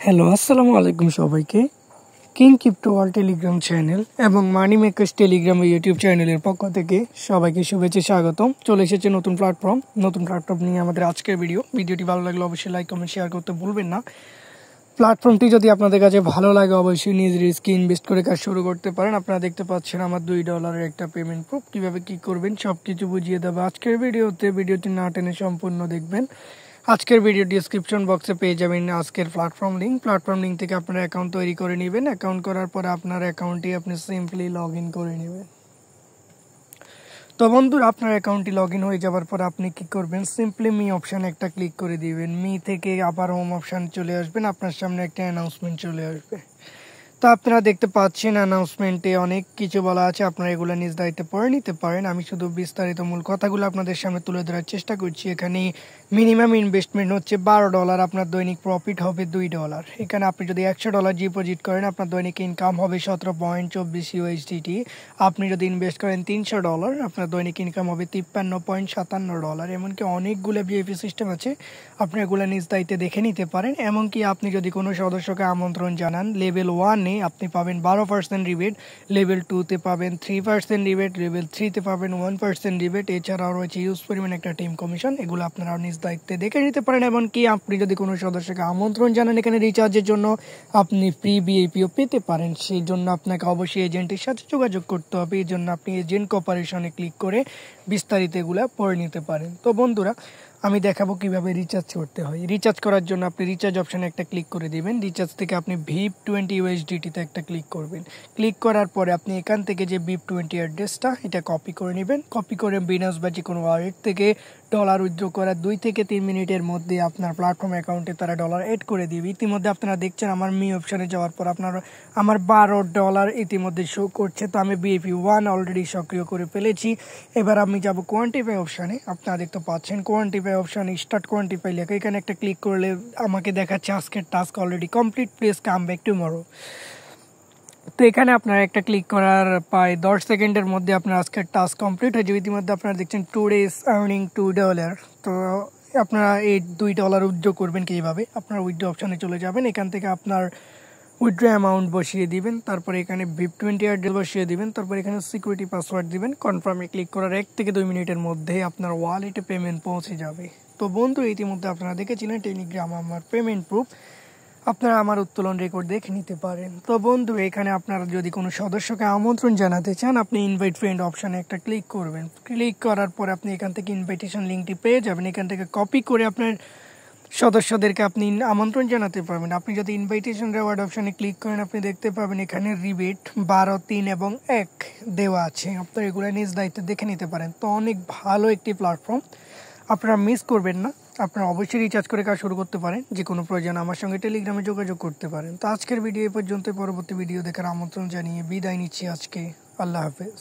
Hello, আসসালামু আলাইকুম সবাইকে। King crypto world Telegram channel এবং মানি মেকার্স টেলিগ্রাম ইউটিউব চ্যানেলের পক্ষ থেকে সবাইকে শুভেচ্ছা স্বাগতম। চলে এসেছে নতুন প্ল্যাটফর্ম নিয়ে আমাদের আজকের ভিডিওটি ভালো লাগলে অবশ্যই লাইক কমেন্ট শেয়ার করতে ভুলবেন না। প্ল্যাটফর্মটি যদি আপনাদের কাছে ভালো লাগে অবশ্যই নিজ রিস্কে ইনভেস্ট করে কাজ শুরু করতে পারেন। আপনারা দেখতে পাচ্ছেন আমার $2 একটা পেমেন্ট প্রুফ। কীভাবে কী করবেন সব কিছু বুঝিয়ে দেবো আজকের ভিডিওটি না টেনে সম্পূর্ণ দেখবেন। আজকের ভিডিও ডিসক্রিপশন বক্সে পেয়ে যাবেন আজকের প্ল্যাটফর্ম লিঙ্ক থেকে আপনার অ্যাকাউন্ট তৈরি করে নেবেন। অ্যাকাউন্ট করার পরে আপনার অ্যাকাউন্টটি আপনি সিম্পলি লগ ইন করে নেবেন। তো বন্ধুরা, আপনার অ্যাকাউন্টটি লগ ইন হয়ে যাওয়ার পর আপনি কি করবেন, সিম্পলি মি অপশানে একটা ক্লিক করে দিবেন। মি থেকে আবার হোম অপশান চলে আসবেন, আপনার সামনে একটা অ্যানাউন্সমেন্ট চলে আসবে। তো আপনারা দেখতে পাচ্ছেন অ্যানাউন্সমেন্টে অনেক কিছু বলা আছে, আপনারা এগুলো নিজ দায়িত্বে পড়ে নিতে পারেন। আমি শুধু বিস্তারিত মূল কথাগুলো আপনাদের সামনে তুলে ধরার চেষ্টা করছি। এখানে মিনিমাম ইনভেস্টমেন্ট হচ্ছে $12, আপনার দৈনিক প্রফিট হবে $2। এখানে আপনি যদি $100 ডিপোজিট করেন আপনার দৈনিক ইনকাম হবে 17.24 USDT। আপনি যদি ইনভেস্ট করেন $300 আপনার দৈনিক ইনকাম হবে $53.57। এমনকি অনেকগুলো ভিআইপি সিস্টেম আছে, আপনি এগুলো নিজ দায়িত্বে দেখে নিতে পারেন। এমনকি আপনি যদি কোনো সদস্যকে আমন্ত্রণ জানান, লেভেল 1 আপনি পাবেন 12% রিবেট, লেভেল 2-তে পাবেন 3% রিবেট, লেভেল 3-তে পাবেন 1% রিবেট। এছাড়াও রয়েছে ইউজ পরিমাণ একটা টিম কমিশন। এগুলো আপনারা নিজ দায়িত্বে দেখে নিতে পারেন। এমনকি আপনি যদি কোনো সদস্যকে আমন্ত্রণ জানান এখানে রিচার্জের জন্য, আপনি ফ্রি ভিআইপিও পেতে পারেন। সেই জন্য আপনাকে অবশ্যই এজেন্টের সাথে যোগাযোগ করতে হবে। এই জন্য আপনি এজেন্ট কোঅপারেশনে ক্লিক করে বিস্তারিত এগুলো পড়ে নিতে পারেন। তো বন্ধুরা, আমি দেখাবো কিভাবে রিচার্জ করতে হয়। রিচার্জ করার জন্য আপনি রিচার্জ অপশানে একটা ক্লিক করে দিবেন। রিচার্জ থেকে আপনি VIP20 USDT-তে একটা ক্লিক করবেন। ক্লিক করার পরে আপনি এখান থেকে যে VIP20 অ্যাড্রেসটা এটা কপি করে নেবেন। কপি করে বিনাস বা যে কোনো ওয়ালেট থেকে ডলার উইথড্র করার 2 থেকে 3 মিনিটের মধ্যে আপনার প্ল্যাটফর্ম অ্যাকাউন্টে তারা ডলার এড করে দিবে। ইতিমধ্যে আপনারা দেখছেন আমার মি অপশানে যাওয়ার পর আমার $12 ইতিমধ্যে শো করছে। তো আমি VIP1 অলরেডি সক্রিয় করে ফেলেছি। এবার আমি যাব কোয়ান্টিফাই অপশানে। আপনারা দেখতে পাচ্ছেন কোয়ান্টিফাই অপশানে স্টার্ট কোয়ান্টিফাই লেখা, এখানে একটা ক্লিক করলে আমাকে দেখাচ্ছে আজকের task already complete, please come back tomorrow. তো এখানে আপনারা একটা ক্লিক করার প্রায় 10 সেকেন্ডের মধ্যে আপনার আজকের টাস্ক কমপ্লিট হয়ে যাবে। ইতিমধ্যে আপনারা দেখছেন টুডেজ আর্নিং $2। তো আপনারা এই $2 উইথড্র করবেন কীভাবে, আপনারা উইথড্র অপশানে চলে যাবেন। এখান থেকে আপনার উইথড্র অ্যামাউন্ট বসিয়ে দিবেন, তারপরে এখানে VIP20 অ্যাড্রেস বসিয়ে দিবেন, তারপর এখানে সিকিউরিটি পাসওয়ার্ড দিবেন। কনফার্মে ক্লিক করার 1 থেকে 2 মিনিটের মধ্যে আপনার ওয়ালেটে পেমেন্ট পৌঁছে যাবে। তো বন্ধু, ইতিমধ্যে আপনারা দেখেছিলেন টেলিগ্রাম আমার পেমেন্ট প্রুফ, আপনারা আমার উত্তোলন রেকর্ড দেখে নিতে পারেন। তো বন্ধু, এখানে আপনারা যদি কোনো সদস্যকে আমন্ত্রণ জানাতে চান আপনি ইনভাইট ফ্রেন্ড অপশানে একটা ক্লিক করবেন। ক্লিক করার পরে আপনি এখান থেকে ইনভাইটেশন লিঙ্কটি পেয়ে যাবেন। এখান থেকে কপি করে আপনার সদস্যদেরকে আপনি আমন্ত্রণ জানাতে পারবেন। আপনি যদি ইনভাইটেশন রেওয়ার্ড অপশানে ক্লিক করেন আপনি দেখতে পাবেন এখানে রিবেট 12, 3 এবং 1 দেওয়া আছে। আপনারা এগুলো নিজ দায়িত্বে দেখে নিতে পারেন। তো অনেক ভালো একটি প্ল্যাটফর্ম, আপনারা মিস করবেন না। আপনারা অবশ্যই রিচার্জ করে কাজ শুরু করতে পারেন। যে কোনো প্রয়োজন আমার সঙ্গে টেলিগ্রামে যোগাযোগ করতে পারেন। তো আজকের ভিডিও এই পর্যন্ত, পরবর্তী ভিডিও দেখার আমন্ত্রণ জানিয়ে বিদায় নিচ্ছি আজকে। আল্লাহ হাফেজ।